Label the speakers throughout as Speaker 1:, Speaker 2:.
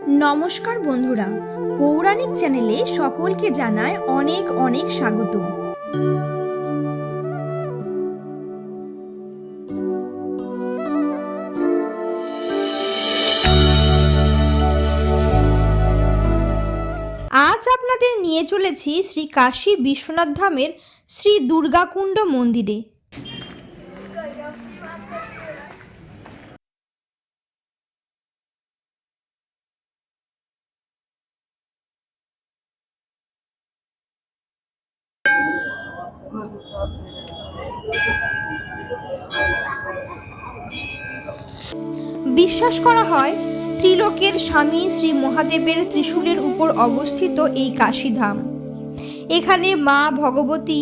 Speaker 1: নমস্কার বন্ধুরা, পৌরাণিক চ্যানেলে সকলকে জানায় অনেক অনেক স্বাগত। আজ আপনাদের নিয়ে চলেছি শ্রী কাশী বিশ্বনাথ ধামের শ্রী দুর্গাকুণ্ড মন্দিরে। বিশ্বাস করা হয় ত্রিলোকের স্বামী শ্রী মহাদেবের ত্রিশূলের উপর অবস্থিত এই কাশীধাম। এখানে মা ভগবতী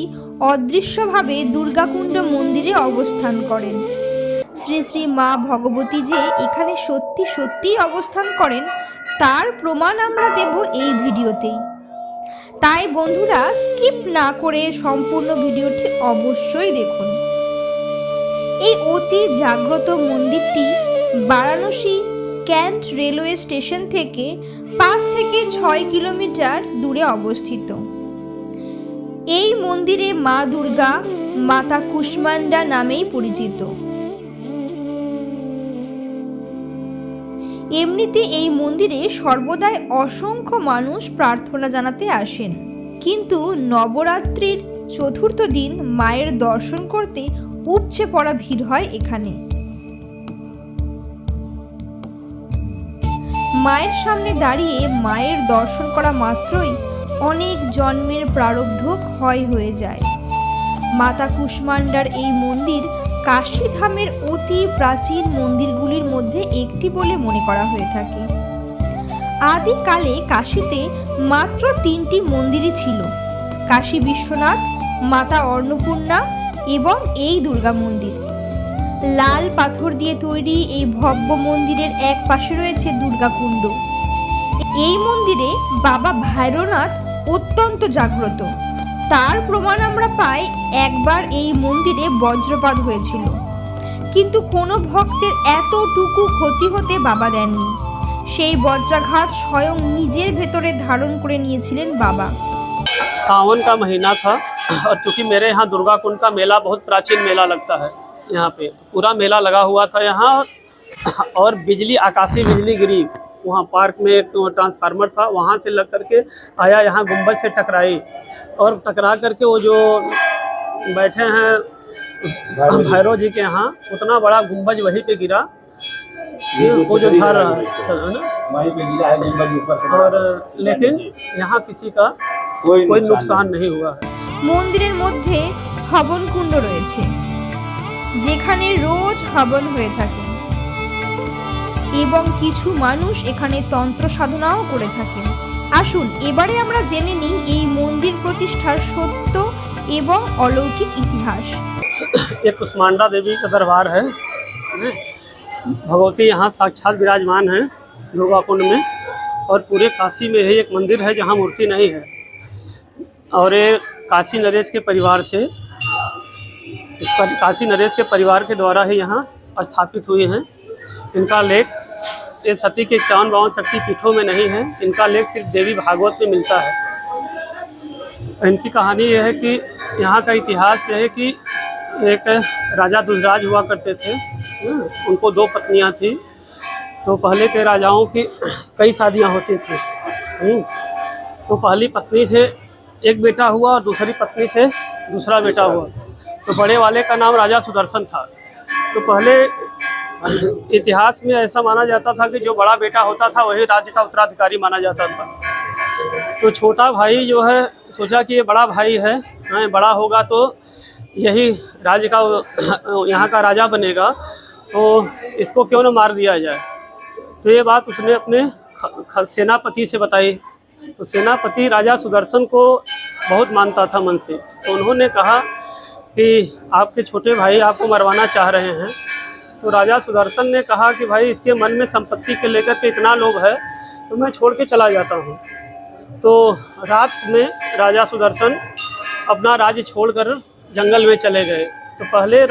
Speaker 1: অদৃশ্যভাবে দুর্গাকুণ্ড মন্দিরে অবস্থান করেন। শ্রী শ্রী মা ভগবতী যে এখানে সত্যি সত্যিই অবস্থান করেন তার প্রমাণ আমরা দেব এই ভিডিওতেই। তাই বন্ধুরা, স্কিপ না করে সম্পূর্ণ ভিডিওটি অবশ্যই দেখুন। এই অতি জাগ্রত মন্দিরটি বারাণসী ক্যান্ট রেলওয়ে স্টেশন থেকে 5 থেকে 6 কিলোমিটার দূরে অবস্থিত। এই মন্দিরে মা দুর্গা মাতা কুষ্মান্ডা নামেই পরিচিত। এমনিতে এই মন্দিরে সর্বদাই অসংখ্য মানুষ প্রার্থনা জানাতে আসেন, কিন্তু নবরাত্রির চতুর্থ দিন মায়ের দর্শন করতে উপচে পড়া ভিড় হয় এখানে। মায়ের সামনে দাঁড়িয়ে মায়ের দর্শন করা মাত্রই অনেক জন্মের প্রারব্ধ ক্ষয় হয়ে যায়। মাতা কুষ্মান্ডার এই মন্দির কাশীধামের অতি প্রাচীন মন্দিরগুলির মধ্যে একটি বলে মনে করা হয়ে থাকে। আদিকালে কাশীতে মাত্র 3টি মন্দিরই ছিল: কাশী বিশ্বনাথ, মাতা অন্নপূর্ণা এবং এই দুর্গা মন্দির। লাল পাথর দিয়ে তৈরি এই ভব্য মন্দিরের এক পাশে রয়েছে দুর্গাকুণ্ড। এই মন্দিরে বাবা ভৈরবনাথ অত্যন্ত জাগ্রত। তার প্রমাণ আমরা পাই একবার এই মন্দিরে বজ্রপাত হয়েছিল, কিন্তু কোনো ভক্তের এতটুকু ক্ষতি হতে বাবা দেননি। সেই বজ্রাঘাত স্বয়ং নিজের ভেতরে ধারণ করে নিয়েছিলেন বাবা।
Speaker 2: सावन का महीना था और चूँकि मेरे यहाँ दुर्गा कुंड का मेला बहुत प्राचीन मेला लगता है, यहाँ पे पूरा मेला लगा हुआ था यहाँ। और बिजली, आकाशीय बिजली गिरी वहाँ पार्क में। एक ट्रांसफार्मर था, वहाँ से लग करके आया, यहाँ गुंबद से टकराई और टकरा करके वो जो बैठे हैं भैरव जी के यहाँ, उतना बड़ा गुंबज वहीं पे गिरा, वो जो झड़ रहा है ना, वहीं पे गिरा है गुंबज ऊपर से। और लेकिन यहाँ किसी का कोई नुकसान नहीं हुआ है।
Speaker 1: মন্দিরের মধ্যে হবন কুণ্ড রয়েছে, যেখানে রোজ হবন হয়ে থাকে এবং কিছু মানুষ এখানে তন্ত্র সাধনাও করে থাকেন। আসুন এবারে আমরা জেনে নিই এই মন্দির প্রতিষ্ঠার সত্য এবং অলৌকিক ইতিহাস।
Speaker 2: ये कुष्मांडा देवी का दरबार है। भगवती यहाँ साक्षात विराजमान है दुर्गा कुंड में, और पूरे काशी में ही एक मंदिर है जहाँ मूर्ति नहीं है। और ये काशी नरेश के परिवार से, काशी नरेश के परिवार के द्वारा ही यहाँ स्थापित हुई हैं। इनका लेख ये सती के 51 शक्ति पीठों में नहीं है, इनका लेख सिर्फ देवी भागवत में मिलता है। इनकी कहानी यह है कि यहाँ का इतिहास यह है कि एक राजा दुर्राज हुआ करते थे। उनको 2 पत्नियाँ थी। तो पहले के राजाओं की कई शादियाँ होती थी। तो पहली पत्नी से एक बेटा हुआ और दूसरी पत्नी से दूसरा बेटा हुआ। तो बड़े वाले का नाम राजा सुदर्शन था। तो पहले इतिहास में ऐसा माना जाता था कि जो बड़ा बेटा होता था वही राज्य का उत्तराधिकारी माना जाता था। तो छोटा भाई जो है सोचा कि ये बड़ा भाई है, बड़ा होगा तो यही राज्य का, यहाँ का राजा बनेगा, तो इसको क्यों न मार दिया जाए। तो ये बात उसने अपने सेनापति से बताई। तो सेनापति राजा सुदर्शन को बहुत मानता था मन से। तो उन्होंने कहा कि आपके छोटे भाई आपको मरवाना चाह रहे हैं। तो राजा सुदर्शन ने कहा कि भाई इसके मन में संपत्ति के लेकर के इतना लोभ है तो मैं छोड़ के चला जाता हूँ। तो रात में राजा सुदर्शन अपना राज्य छोड़कर जंगल में चले गए। तो पहले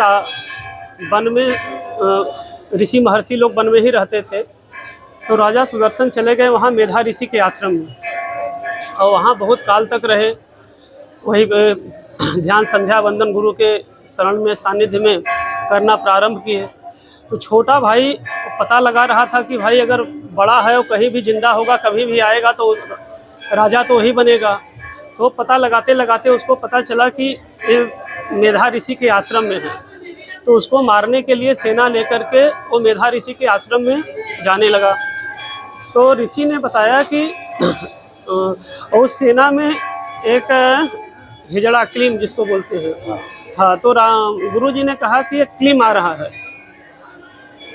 Speaker 2: वन में ऋषि महर्षि लोग वन में ही रहते थे। तो राजा सुदर्शन चले गए वहाँ मेधा ऋषि के आश्रम में और वहाँ बहुत काल तक रहे। वही ध्यान संध्या वंदन गुरु के शरण में सानिध्य में करना प्रारंभ किए। तो छोटा भाई पता लगा रहा था कि भाई अगर बड़ा है वो कहीं भी जिंदा होगा, कभी भी आएगा तो राजा तो वही बनेगा। तो पता लगाते लगाते उसको पता चला कि ये मेधा ऋषि के आश्रम में है। तो उसको मारने के लिए सेना लेकर के वो मेधा ऋषि के आश्रम में जाने लगा। तो ऋषि ने बताया कि उस सेना में एक हिजड़ा क्लीम जिसको बोलते हैं था। तो गुरु जी ने कहा कि एक क्लीम आ रहा है।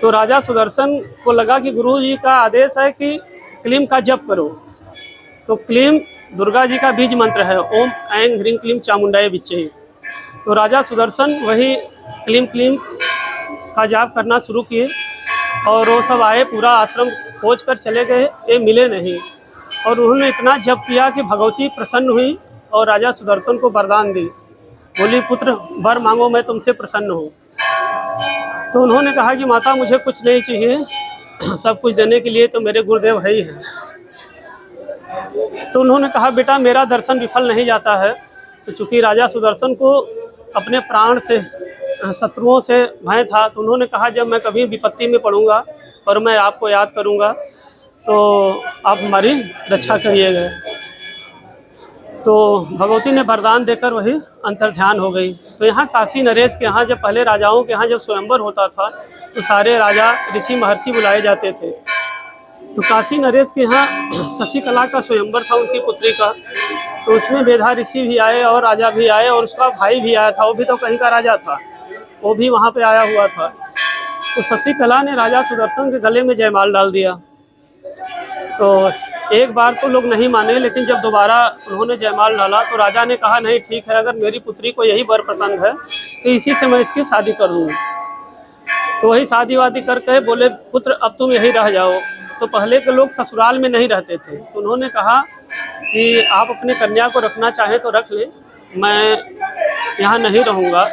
Speaker 2: तो राजा सुदर्शन को लगा कि गुरु जी का आदेश है कि क्लीम का जप करो। तो क्लीम दुर्गा जी का बीज मंत्र है, ओम ऐं ह्रीं क्लीम चामुंडाय विच्चे। तो राजा सुदर्शन वही क्लीम का जाप करना शुरू किए और वो सब आए, पूरा आश्रम खोज कर चले गए, ये मिले नहीं। और उन्होंने इतना जप किया कि भगवती प्रसन्न हुई और राजा सुदर्शन को वरदान दी, बोली पुत्र वर मांगो मैं तुमसे प्रसन्न हूँ। तो उन्होंने कहा कि माता मुझे कुछ नहीं चाहिए, सब कुछ देने के लिए तो मेरे गुरुदेव है ही हैं। तो उन्होंने कहा बेटा मेरा दर्शन विफल नहीं जाता है। तो चूँकि राजा सुदर्शन को अपने प्राण से शत्रुओं से भय था, तो उन्होंने कहा जब मैं कभी विपत्ति में पड़ूंगा और मैं आपको याद करूंगा तो आप हमारी रक्षा करिएगा। तो भगवती ने वरदान देकर वही अंतर्ध्यान हो गई। तो यहाँ काशी नरेश के यहाँ जब पहले राजाओं के यहाँ जब स्वयंवर होता था तो सारे राजा ऋषि महर्षि बुलाए जाते थे। तो काशी नरेश के यहाँ शशिकला का स्वयंवर था उनकी पुत्री का। तो उसमें मेधा ऋषि भी आए और राजा भी आए और उसका भाई भी आया था, वो भी तो कहीं का राजा था, वो भी वहाँ पे आया हुआ था। तो शशिकला ने राजा सुदर्शन के गले में जयमाल डाल दिया। तो एक बार तो लोग नहीं माने, लेकिन जब दोबारा उन्होंने जयमाल डाला तो राजा ने कहा नहीं ठीक है, अगर मेरी पुत्री को यही वर पसंद है तो इसी से मैं इसकी शादी कर लूँगी। तो वही शादी वादी करके बोले पुत्र अब तुम यही रह जाओ। तो पहले के लोग ससुराल में नहीं रहते थे, तो उन्होंने कहा कि आप अपनी कन्या को रखना चाहें तो रख ले, मैं यहाँ नहीं रहूँगा।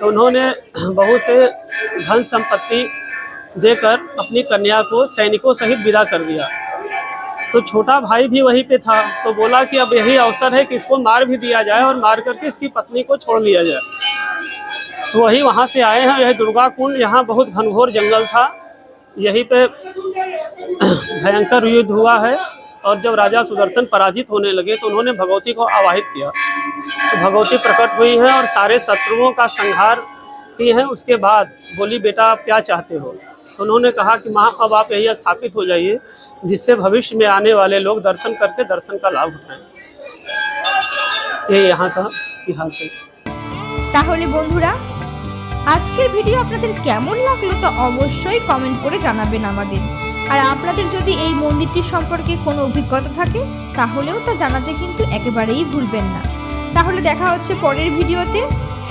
Speaker 2: तो उन्होंने बहुत से धन संपत्ति देकर अपनी कन्या को सैनिकों सहित विदा कर दिया। तो छोटा भाई भी वहीं पे था, तो बोला कि अब यही अवसर है कि इसको मार भी दिया जाए और मार करके इसकी पत्नी को छोड़ लिया जाए। तो वही वहाँ से आए हैं। यह दुर्गा कुंड, यहाँ बहुत घनघोर जंगल था, यहीं पे भयंकर युद्ध हुआ है। और जब राजा सुदर्शन पराजित होने लगे तो उन्होंने भगवती को आवाहित किया। तो भगवती प्रकट हुई हैं और सारे शत्रुओं का संहार की है। उसके बाद बोली बेटा आप क्या चाहते हो? तो उन्होंने कहा कि माँ अब आप यही स्थापित हो जाइए जिससे भविष्य में आने वाले लोग दर्शन करके दर्शन का लाभ उठाएं। ये यहाँ का इतिहास है।
Speaker 1: তাহলে বন্ধুরা আজকের ভিডিও আপনাদের কেমন লাগলো তা অবশ্যই কমেন্ট করে জানাবেন আমাদের। আর আপনাদের যদি এই মন্দিরটির সম্পর্কে কোনো অভিজ্ঞতা থাকে তাহলেও তা জানাতে কিন্তু একেবারেই ভুলবেন না। তাহলে দেখা হচ্ছে পরের ভিডিওতে।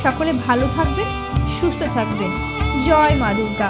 Speaker 1: সকলে ভালো থাকবেন, সুস্থ থাকবেন। জয় মা দুর্গা।